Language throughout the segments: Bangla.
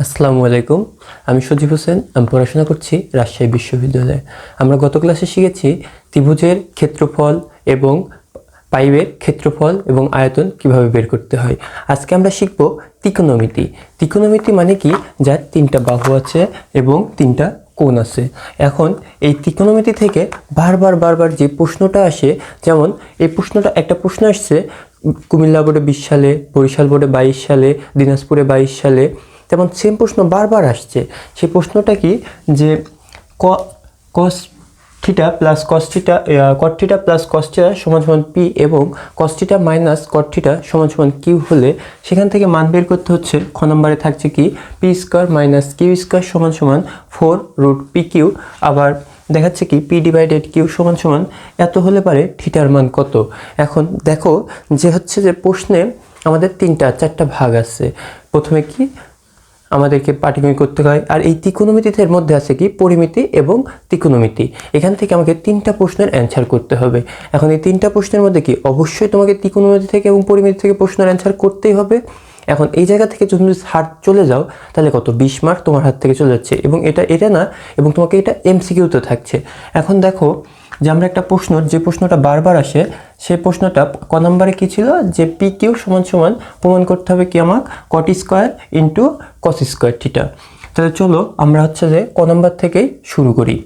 আসসালামু আলাইকুম। আমি সজীব হোসেন। আমি পড়াশোনা করছি রাজশাহী বিশ্ববিদ্যালয়ে। আমরা গত ক্লাসে শিখেছি ত্রিভুজের ক্ষেত্রফল এবং পাইপের ক্ষেত্রফল এবং আয়তন কিভাবে বের করতে হয়। আজকে আমরা শিখব ত্রিকোণমিতি। ত্রিকোণমিতি মানে কি? যার তিনটা বাহু আছে এবং তিনটা কোণ আছে। এখন এই ত্রিকোণমিতি থেকে বারবার যে প্রশ্নটা আসে, যেমন এই প্রশ্নটা একটা প্রশ্ন আসছে কুমিল্লা বোর্ডে 20 সালে, বরিশাল বোর্ডে 22 সালে, দিনাজপুরে 22 সালে, তেমন সেম প্রশ্ন বারবার আসছে। সেই প্রশ্নটা কি যে cos theta plus cos theta কট থিটা প্লাস কস থিটা সমান সমান পি এবং কস থিটা মাইনাস কট থিটা সমান সমান কিউ হলে সেখান থেকে মান বের করতে হচ্ছে। খ নম্বরে থাকছে কি p square minus q square সমান সমান 4√p কিউ। আবার দেখাচ্ছে কি পি ডিভাইডেড কিউ সমান সমান এত হলে পারে থিটার মান কত। এখন দেখো যে হচ্ছে যে প্রশ্নে আমাদের চারটা ভাগ আছে। প্রথমে কি আমাদেরকে পাটিগণিত করতে হয়, আর এই ত্রিকোণমিতির মধ্যে আছে কি পরিমিতি এবং ত্রিকোণমিতি। এখান থেকে আমাকে তিনটা প্রশ্নের অ্যান্সার করতে হবে। এখন এই তিনটা প্রশ্নের মধ্যে কি অবশ্যই তোমাকে ত্রিকোণমিতি থেকে এবং পরিমিতি থেকে প্রশ্নের অ্যান্সার করতেই হবে। এখন এই জায়গা থেকে যদি হাত চলে যাও তাহলে কত 20 মার্ক তোমার হাত থেকে চলে যাচ্ছে, এবং এটা না, এবং তোমাকে এটা এমসিকিউতে থাকছে। এখন দেখো যে আমরা একটা প্রশ্ন, যে প্রশ্নটা বারবার আসে, সেই প্রশ্নটা ক নম্বরে কী ছিল যে পি কিউ সমান সমান প্রমাণ করতে হবে কি আমার cot square into cos square theta. তাহলে চলো আমরা হচ্ছে যে ক নম্বর থেকেই শুরু করি।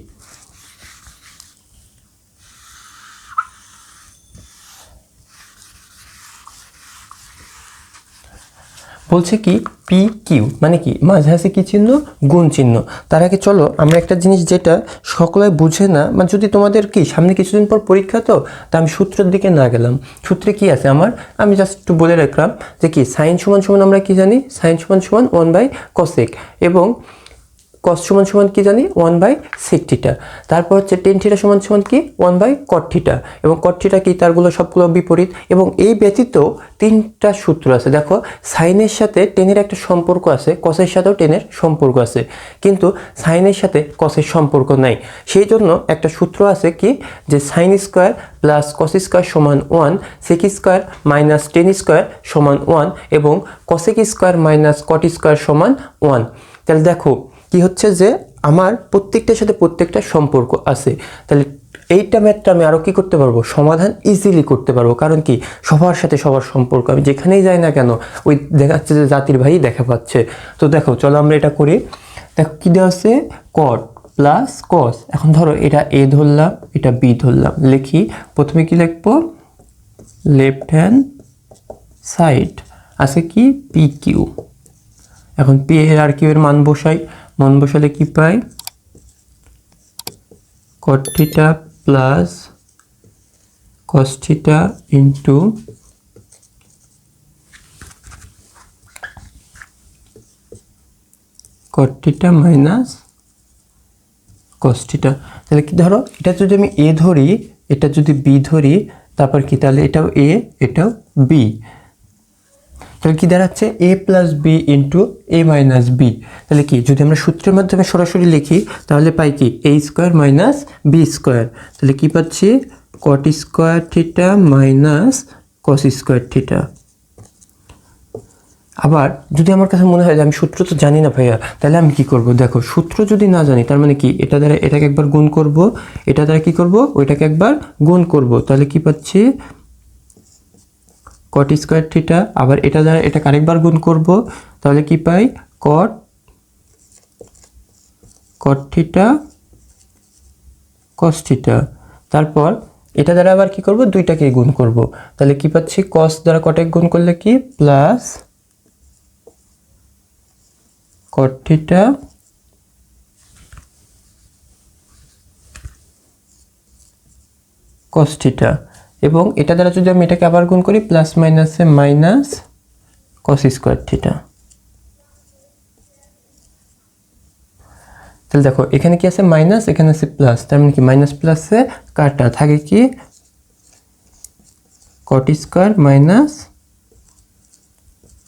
বলছে কি পি কিউ মানে কি মাঝে আছে কি চিহ্ন? গুণ চিহ্ন। তার আগে চলো আমরা একটা জিনিস যেটা সকলে বুঝে না, মানে যদি তোমাদের কি সামনে কিছুদিন পর পরীক্ষা, তো আমি সূত্রের দিকে না গেলাম। সূত্রে কি আছে আমার, আমি জাস্ট একটু বলে রাখলাম যে কি সাইন সমান সমান আমরা কি জানি, সাইন সমান সমান 1/cosec এবং কস সমান সমান কি জানি 1/sec থিটা। তারপর হচ্ছে টেন থিটা সমান সমান কি 1/cot থিটা, এবং cot থিটা কি তারগুলো সবগুলো বিপরীত। এবং এই ব্যতীত তিনটা সূত্র আছে। দেখো সাইনের সাথে টেনের একটা সম্পর্ক আছে, কসের সাথেও টেনের সম্পর্ক আছে, কিন্তু সাইনের সাথে কসের সম্পর্ক নাই। সেই জন্য একটা সূত্র আছে কি যে sine square plus cos square সমান 1, sec square minus tan square সমান 1 এবং cosec square minus cot square সমান 1। তাহলে দেখো কি হচ্ছে যে আমার প্রত্যেকটার সাথে প্রত্যেকটা সম্পর্ক আছে। তাহলে এইটা ম্যাথটা আমি আরও কী করতে পারবো, সমাধান ইজিলি করতে পারবো। কারণ কি সবার সাথে সবার সম্পর্ক, আমি যেখানেই যাই না কেন ওই দেখাচ্ছে যে জাতির ভাই দেখা পাচ্ছে। তো দেখো চলো আমরা এটা করি। দেখো কী দেওয়া আছে কট প্লাস কস। এখন ধরো এটা এ ধরলাম, এটা বি ধরলাম। লিখি প্রথমে কি লিখবো, লেফট হ্যান্ড সাইড আছে কি পি কিউ। এখন পি আর কিউ এর মান বসাই, মান বসালে কি পাই cot theta plus cos theta into cot theta minus cos theta. তাহলে কি ধরো এটা যদি আমি এ ধরি, এটা যদি বি ধরি, তারপর কি তাহলে এটাও এ এটাও বি, তাহলে কি দাঁড়াচ্ছে এ প্লাস বি ইন্টু এ মাইনাস বি। তাহলে কি যদি আমরা সূত্রের মাধ্যমে সরাসরি লিখি তাহলে পাই কি এ স্কোয়ার মাইনাস বি স্কোয়ার। তাহলে কি পাচ্ছি কট square theta minus cos square theta. আবার যদি আমার কাছে মনে হয় যে আমি সূত্র তো জানি না ভাইয়া, তাহলে আমি কি করব, দেখো সূত্র যদি না জানি তার মানে কি এটা দ্বারা এটাকে একবার গুণ করব, এটা দ্বারা কি করব ওইটাকে একবার গুণ করব। তাহলে কি পাচ্ছি কট স্কোয়ার থিটা, আবার এটা দ্বারা এটাকে আরেকবার গুণ করব, তাহলে কি পাই কট থিটা কস থিটা। তারপর এটা দ্বারা আবার কি করব, দুইটাকে গুণ করব, তাহলে কি পাচ্ছি কস দ্বারা কটে গুণ করলে কি plus cot theta cos theta, এবং এটা দ্বারা যদি আমি এটাকে আবার গুণ করি প্লাস মাইনাসে মাইনাস কস স্কোয়ার থিটা। তাহলে দেখো এখানে কি আছে মাইনাস, এখানে আছে প্লাস, তার মানে কি মাইনাস প্লাসে কাটা থাকে কি cot square minus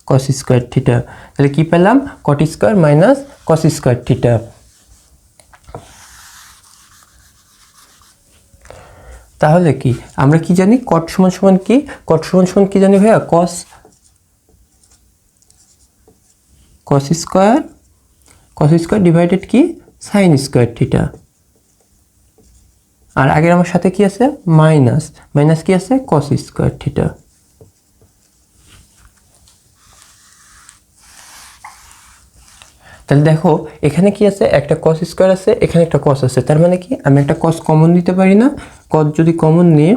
cos square theta. তাহলে কি পেলাম cot square minus cos square theta. তাহলে কি আমরা কি জানি কট সমান সমান কি, কট সমান সমান কি জানি ভাইয়া cos square cos square divided কি সাইন স্কোয়ার থিটা, আর আগের আমার সাথে কি আছে মাইনাস, মাইনাস কি আছে কস স্কোয়ার থিটা। তাহলে দেখো এখানে কি আছে, একটা কস স্কোয়ার আছে, এখানে একটা কস আছে, তার মানে কি আমি একটা কস কমন নিতে পারি না? কস যদি কমন নিয়ে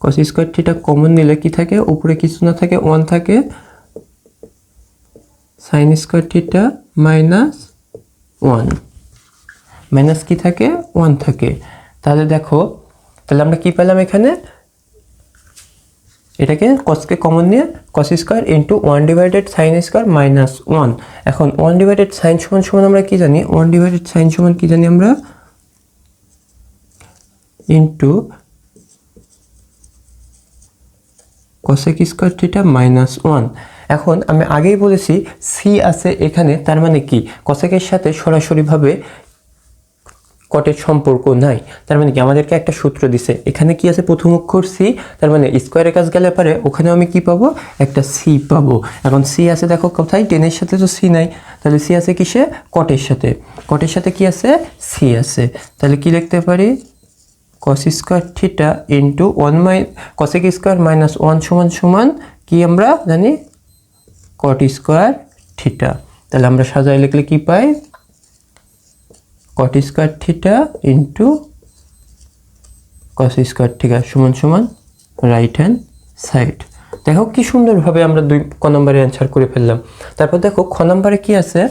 কস স্কোয়ার থিটা কমন নিলে কি থাকে, উপরে কিছু না থাকে 1 থাকে, sine square theta minus 1, minus কি থাকে 1 থাকে। তাহলে দেখো তাহলে আমরা কি পেলাম এখানে, এটাকে কসকে কমন নিয়ে cos square into 1 divided sine square minus 1। এখন 1 ডিভাইডেড সাইন সমান সমান আমরা কি জানি, 1 ডিভাইডেড সাইন সমান কি জানি আমরা, into cosec square theta minus 1। এখন আমি আগেই বলেছি সি আছে এখানে, তার মানে কি কসেকের সাথে সরাসরিভাবে কটের সম্পর্ক নাই, তার মানে কি আমাদেরকে একটা সূত্র দিছে, এখানে কি আছে প্রথম অক্ষর সি, তার মানে স্কোয়ারের কাজ গেলে পারে ওখানে আমি কি পাবো একটা সি পাবো। এখন সি আছে দেখো কোথায়, টেনের সাথে তো সি নাই, তাহলে সি আছে কিসে কটের সাথে, কটের সাথে কি আছে সি আছে, তাহলে কি লিখতে পারি কস square theta into 1 cosec square minus 1 সমান সমান কি আমরা জানি কট স্কোয়ার থিটা। তাহলে আমরা সাজায় লিখলে কি পাই cot square theta into cos square theta সমান সমান রাইট হ্যান্ড সাইড। দেখো কি সুন্দরভাবে আমরা ক নম্বরে অ্যান্সার করে ফেললাম। তারপর দেখো খ নম্বরে কি আছে,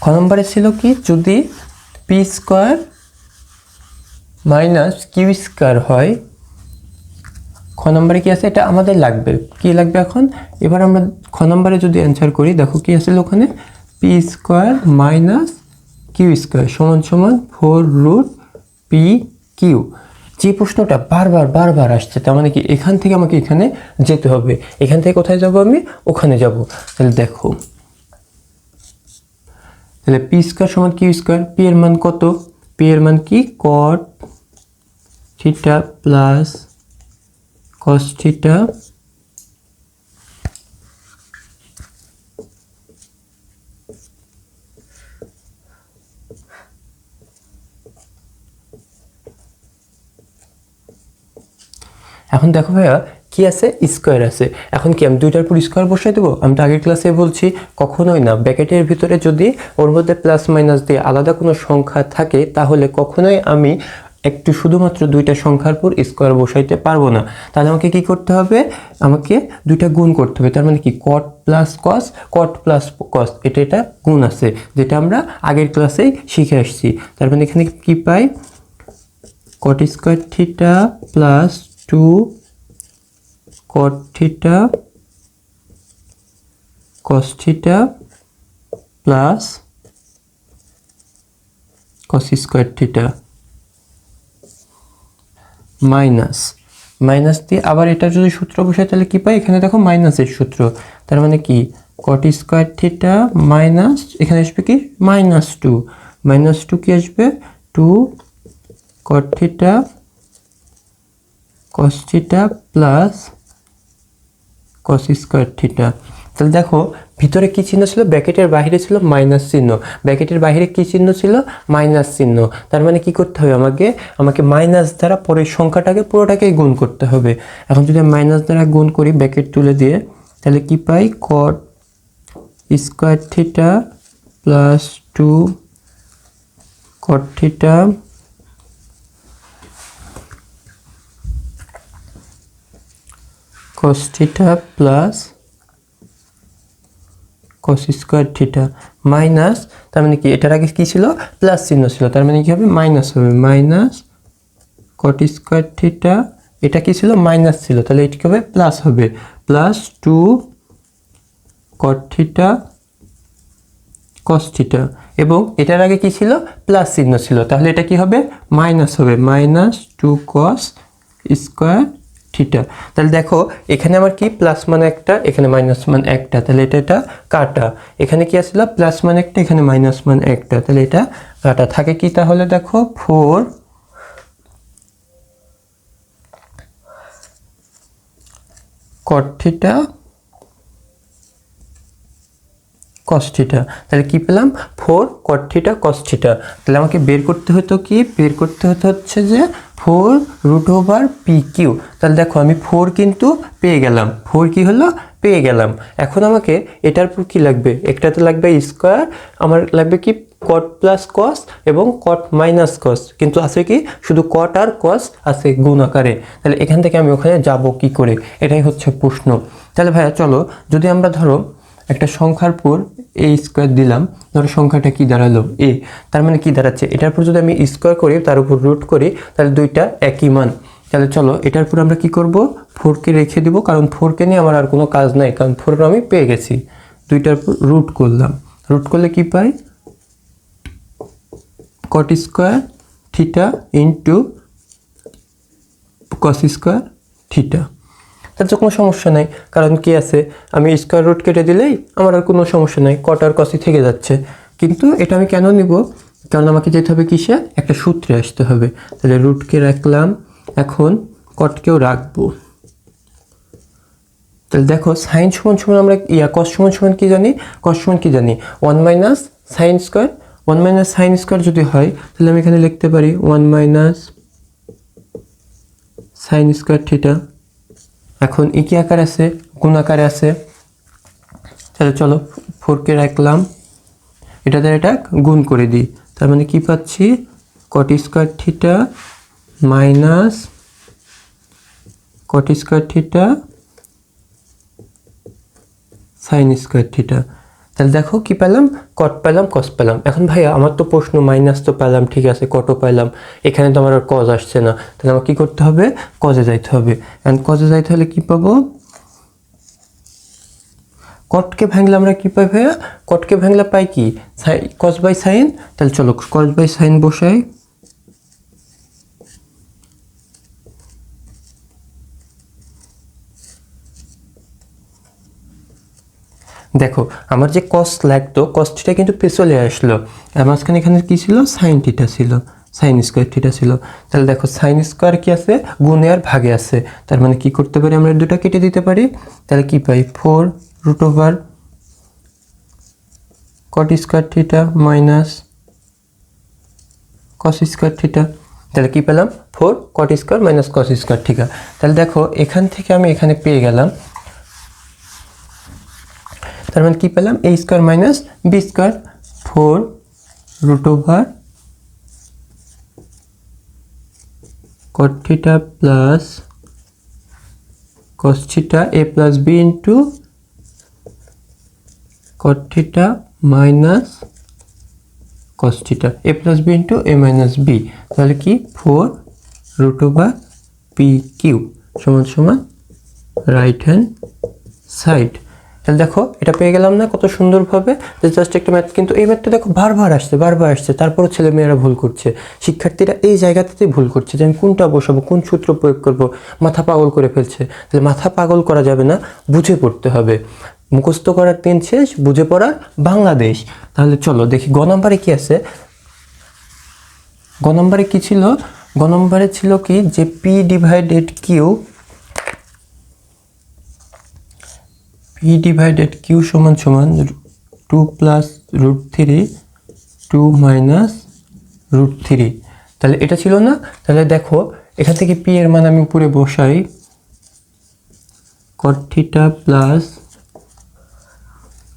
খ নম্বরে ছিল কি যদি p square minus q square হয়, খ নম্বরে কি আছে এটা আমাদের লাগবে, কি লাগবে এখন, এবার আমরা খ নম্বরে যদি অ্যান্সার করি দেখো কি আছে ওখানে p square minus q square সমান সমান 4 √ পি কিউ। যে প্রশ্নটা বারবার বারবার আসছে, তার মানে কি এখান থেকে আমাকে এখানে যেতে হবে, এখান থেকে কোথায় যাব আমি ওখানে যাব। তাহলে দেখো তাহলে পি স্কোয়ার সমান কিউ স্কোয়ার, পি এর মান কত, পি এর মান কি কট থিটা প্লাস কস থিটা এখন দেখো ভাইয়া কি আছে স্কোয়ার আছে, এখন কি আমি দুইটার পর স্কোয়ার বসাই দেবো, আমি তো আগের ক্লাসে বলছি কখনোই না, ব্র্যাকেটের ভিতরে যদি ওর মধ্যে প্লাস মাইনাস দিয়ে আলাদা কোনো সংখ্যা থাকে তাহলে কখনোই আমি একটু শুধুমাত্র দুইটা সংখ্যার পর স্কোয়ার বসাইতে পারবো না, তাহলে আমাকে কি করতে হবে, আমাকে দুইটা গুণ করতে হবে, তার মানে কি কট প্লাস কস, কট প্লাস কস, এটা গুণ আছে যেটা আমরা আগের ক্লাসেই শিখে আসছি। তার মানে এখানে কি পাই cot square theta plus 2 cot theta cos theta plus cos square theta minus minus দিয়ে আবার এটা যদি সূত্র বসাই তাহলে কি পাই, এখানে দেখো মাইনাসের সূত্র, তার মানে কি cot square theta মাইনাস এখানে আসবে কি -2, -2 কি আসবে 2 cot theta cos theta plus cos square theta. তাহলে দেখো ভিতরে কি চিহ্ন ছিল, ব্র্যাকেটের বাইরে ছিল মাইনাস চিহ্ন, ব্র্যাকেটের বাইরে কি চিহ্ন ছিল মাইনাস চিহ্ন, তার মানে কি করতে হবে আমাকে মাইনাস দ্বারা পরের সংখ্যাটাকে পুরোটাকে গুণ করতে হবে। এখন যদি মাইনাস দ্বারা গুণ করি ব্র্যাকেট তুলে দিয়ে তাহলে কি পাই cot square theta plus 2 cot theta cos theta plus cos square theta minus, তার মানে কি এটার আগে কি ছিল প্লাস চিহ্ন ছিল, তার মানে কি হবে মাইনাস হবে মাইনাস cot স্কয়ার থিটা, এটা কি ছিল মাইনাস ছিল তাহলে এটা কি হবে প্লাস হবে plus 2 cot theta cos theta, এবং এটার আগে কি ছিল প্লাস চিহ্ন ছিল তাহলে এটা কি হবে মাইনাস হবে মাইনাস 2 cos স্কয়ার থিটা। তাহলে দেখো এখানে আমার কি প্লাস মান একটা এখানে মাইনাস মান একটা, তাহলে এটা কাটা, এখানে কি আসলে প্লাস মান একটা এখানে মাইনাস মান একটা, তাহলে এটা কাটা থাকে কি, তাহলে দেখো 4 cot থিটা cos থিটা। তাহলে কি পেলাম 4 cot থিটা cos থিটা। তাহলে আমাকে বের করতে হতো কি, বের করতে হতো হচ্ছে যে 4 √p/q। তাহলে দেখো আমি 4 কিন্তু পেয়ে গেলাম, 4 কি হলো পেয়ে গেলাম। এখন আমাকে এটার পর কি লাগবে, একটাতে লাগবে স্কয়ার, আমার লাগবে কি cot প্লাস cos এবং cot মাইনাস cos, কিন্তু আছে কি শুধু cot আর cos আছে গুণ আকারে। তাহলে এখান থেকে আমি ওখানে যাব কি করে, এটাই হচ্ছে প্রশ্ন। তাহলে ভাইয়া চলো, যদি আমরা ধরো একটা সংখ্যার পর a স্কয়ার দিলাম, ধরো সংখ্যাটা কি দাঁড়ালো a, তার মানে কি দাঁড়াচ্ছে, এটার পর যদি আমি স্কয়ার করি তার উপর রুট করি তাহলে দুইটা একই মান। তাহলে চলো এটার পর আমরা কি করব, 4কে রেখে দিব, কারণ 4কে নিয়ে আমার আর কোনো কাজ নাই, কারণ 4 আমি পেয়ে গেছি। দুইটার পর রুট করলাম, রুট করলে কি পাই, cot square theta into cos square theta. তাতে কোনো সমস্যা নাই, কারণ কি আছে, আমি স্কয়ার রুট কেটে দিলেই আমার আর কোনো সমস্যা নাই, cot আর cos থেকে যাচ্ছে। কিন্তু এটা আমি কেন নিব, কারণ আমাকে যেতে হবে কিসে, একটা সূত্রে আসতে হবে। তাহলে রুটকে রাখলাম, এখন cotকেও রাখবো। তাহলে দেখো সাইন সমান সমান আমরা cos সমান সমান কি জানি, cos সমান কি জানি 1 minus sine square. 1 minus sine square যদি হয় তাহলে আমি এখানে লিখতে পারি 1 মাইনাস সাইন স্কয়ার থিটা। এখন কি আকার আছে, গুণ আকারে আছে। তাহলে চলো 4কে রাখলাম, এটাতে এটা গুণ করে দিই, তার মানে কি পাচ্ছি cot square theta minus cot square theta sine square theta. তাহলে দেখো কি পেলাম, cot পেলাম cos পেলাম। এখন ভাইয়া আমার তো প্রশ্ন মাইনাস তো পেলাম, ঠিক আছে, cotও পেলাম, এখানে তো আমার আর cos আসছে না, তাহলে আমার কি করতে হবে, cos-এ যাইতে হবে। এন্ড cos-এ যাইতে হলে কি পাবো, cotকে ভাঙলে আমরা কি পাই ভাইয়া, cotকে ভাঙলে পাই কি cos বাই সাইন। তাহলে চলো cos বাই সাইন বসাই, দেখো আমার যে cos লাগতো, cos থিটা কিন্তু চলে আসলো, আর মাঝখানে এখানে কি ছিল, sin থিটা ছিল, sin স্কয়ার থিটা ছিল। তাহলে দেখো sin স্কয়ার কি আছে, গুণে আর ভাগে আছে, তার মানে কি করতে পারি আমরা দুটো কেটে দিতে পারি। তাহলে কি পাই 4 √cot square theta minus cos square theta. তাহলে কি পেলাম 4 cot square minus cos square theta. তাহলে দেখো এখান থেকে আমি এখানে পেয়ে গেলাম, তার মানে কি পেলাম a square minus b square, 4 √cot theta plus cos theta a plus b into cot theta minus cos theta a plus b into a minus b। তাহলে কি 4 √p³ সমান সমান রাইট হ্যান্ড সাইড। তাহলে দেখো এটা পেয়ে গেলাম না কত সুন্দরভাবে, জাস্ট একটা ম্যাথ। কিন্তু এই ম্যাথটা দেখো বারবার আসছে, তারপরও ছেলেমেয়েরা ভুল করছে, শিক্ষার্থীরা এই জায়গাতেই ভুল করছে যে আমি কোনটা বসাবো, কোন সূত্র প্রয়োগ করব, মাথা পাগল করে ফেলছে। তাহলে মাথা পাগল করা যাবে না, বুঝে পড়তে হবে। মুখস্থ করার দিন শেষ, বুঝে পড়ার বাংলাদেশ। তাহলে চলো দেখি গ নম্বরে কি আছে। গ নম্বরে কি ছিল, গ নম্বরে ছিল কি যে p/q p/q সমান সমান 2 প্লাস √3 2 মাইনাস √3। তাহলে এটা ছিল না। তাহলে দেখো এখান থেকে p এর মান আমি উপরে বসাই, cot theta plus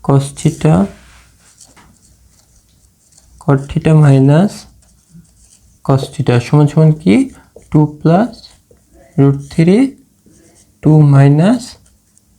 cos theta cot theta minus cos theta সমান সমান কি 2 প্লাস √3 2 মাইনাস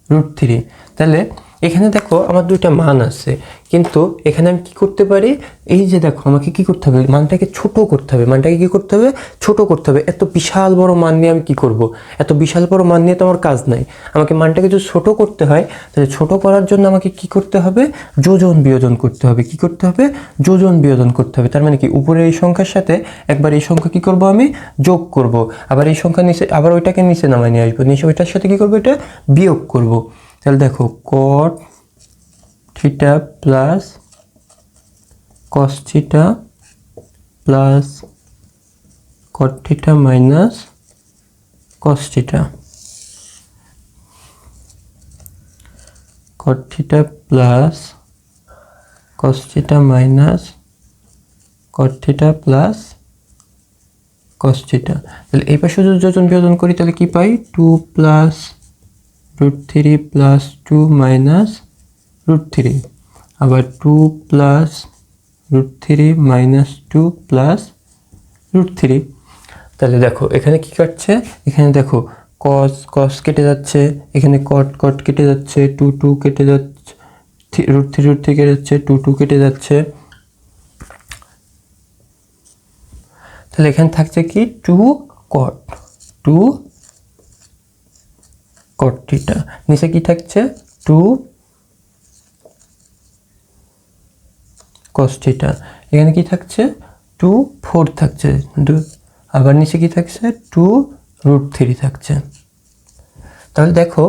√3। তাহলে এখানে দেখো আমার দুইটা মান আছে, কিন্তু এখানে আমি কি করতে পারি, এই যে দেখো আমাকে কি করতে হবে, মানটাকে ছোট করতে হবে, মানটাকে কি করতে হবে, ছোট করতে হবে। এত বিশাল বড় মান নিয়ে আমি কি করব, এত বিশাল বড় মান নিয়ে তো আমার কাজ নাই। আমাকে মানটাকে যদি ছোট করতে হয়, তাহলে ছোট করার জন্য আমাকে কি করতে হবে, যোজন বিয়োজন করতে হবে। কি করতে হবে, যোজন বিয়োজন করতে হবে। তার মানে কি উপরে এই সংখ্যার সাথে একবার এই সংখ্যা কি করব, আমি যোগ করব, আবার এই সংখ্যা নিচে, আবার ওইটাকে নিচে নামাই নিয়ে আসবো, নিচে ওইটার সাথে কি করবো, এটা বিয়োগ করব। তাহলে দেখো cot theta plus cos theta plus cot theta minus cos theta, cot theta plus cos theta minus cot theta plus cos theta। তাহলে এই পাশে যদি যোজন বিয়োজন করি তাহলে কি পাই 2 প্লাস √3 প্লাস 2 মাইনাস √3, আবার 2 প্লাস √3 মাইনাস 2 প্লাস √3। তাহলে দেখো এখানে কি কাটছে, এখানে দেখো cos cos কেটে যাচ্ছে, এখানে cot cot কেটে যাচ্ছে, 2 2 কেটে যাচ্ছে, √3 √3 কেটে যাচ্ছে, 2 2 কেটে যাচ্ছে। তাহলে এখানে থাকছে কি 2 cot থিটা, নিচে কি থাকছে 2 cos থিটা, এখানে কি থাকছে 2 4 থাকছে, আবার নিচে কি থাকছে 2 √3 থাকছে। তাহলে দেখো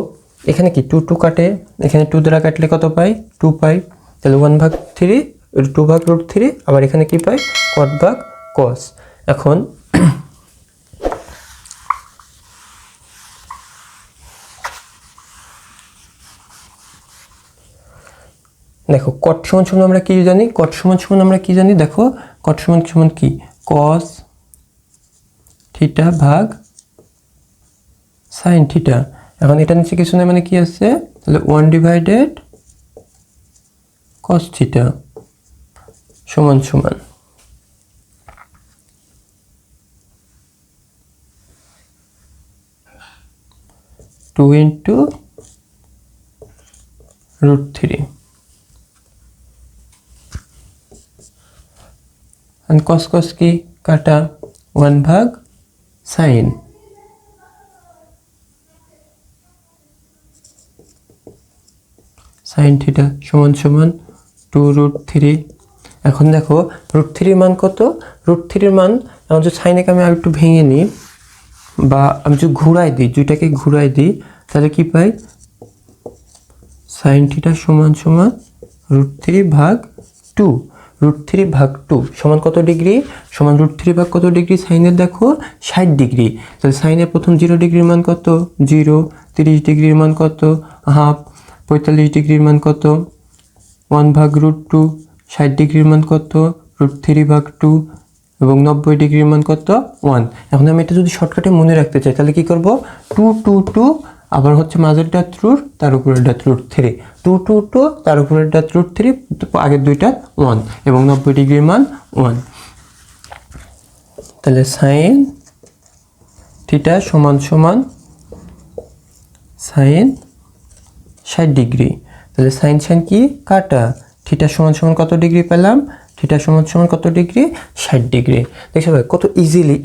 এখানে কি 2 2 কাটে, এখানে 2 দ্বারা কাটলে কত পাই 2 পাই, তাহলে 1/3 2/√3, আবার এখানে কি পাই cot ভাগ cos। এখন দেখো cot সমান সমান আমরা কি জানি, cot সমান সমান আমরা কি জানি, দেখো cot সমান সমান কি cos থিটা ভাগ sin থিটা। এখন এটা নিচে কিছু না মানে কি আছে, তাহলে 1/cos থিটা সমান সমান 2 × √3, and cos cos কি কাটা 1/sin। sin থিটা সমান সমান 2 √3। এখন দেখো √3 মান কত, √3 মান এখন যদি সাইনকে আমি আরেকটু ভেঙে নিই বা আমি যদি ঘুরাই দিই, দুইটাকে ঘুরাই দিই, তাহলে কি পাই sin থিটা সমান সমান √3/2, √3/2 সমান কত ডিগ্রি, সমান √3 কত ডিগ্রি সাইনের, দেখো 60 ডিগ্রি। তাহলে সাইনের প্রথম 0 ডিগ্রির মান কত 0, 30 ডিগ্রির মান কত হাফ, 45 ডিগ্রির মান কত 1/√2, 60 ডিগ্রির মান কত √3/2 এবং 90 ডিগ্রির মান কত 1। এখন আমি এটা যদি শর্টকাটে মনে রাখতে চাই তাহলে কি করব 2 2 2, আবার হচ্ছে মাঝেরটা √ তার উপরেরটা √3, 2 2 2 তার উপরেরটা √3, আগের দুইটা 1 এবং 90 ডিগ্রির মান 1। তাহলে sin থিটা সমান সমান sin 60 ডিগ্রি। তাহলে sin sin কি কাটা, থিটা সমান সমান কত ডিগ্রি পেলাম, থিটা সমান সমান কত ডিগ্রি 60 ডিগ্রি। দেখছো ভাই কত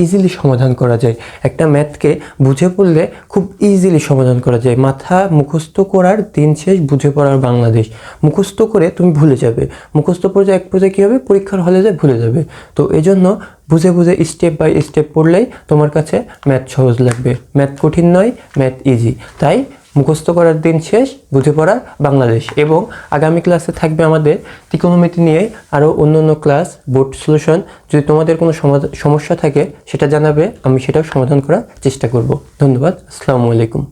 ইজিলি সমাধান করা যায়, একটা ম্যাথকে বুঝে পড়লে খুব ইজিলি সমাধান করা যায়। মাথা মুখস্থ করার দিন শেষ, বুঝে পড়ার বাংলাদেশ। মুখস্থ করে তুমি ভুলে যাবে, মুখস্থ পর্যায়ে এক পর্যায়ে কী হবে পরীক্ষার হলে যায় ভুলে যাবে। তো এই জন্য বুঝে বুঝে স্টেপ বাই স্টেপ পড়লেই তোমার কাছে ম্যাথ সহজ লাগবে। ম্যাথ কঠিন নয়, ম্যাথ ইজি। তাই মুখস্থ করার দিন শেষ, বুঝে পড়ার বাংলাদেশ। এবং আগামী ক্লাসে থাকবে আমাদের ত্রিকোণমিতি নিয়ে আরও অন্য ক্লাস, বোর্ড সলিউশন। যদি তোমাদের কোনো সমস্যা থাকে সেটা জানাবে, আমি সেটাও সমাধান করার চেষ্টা করব। ধন্যবাদ, আসসালামু আলাইকুম।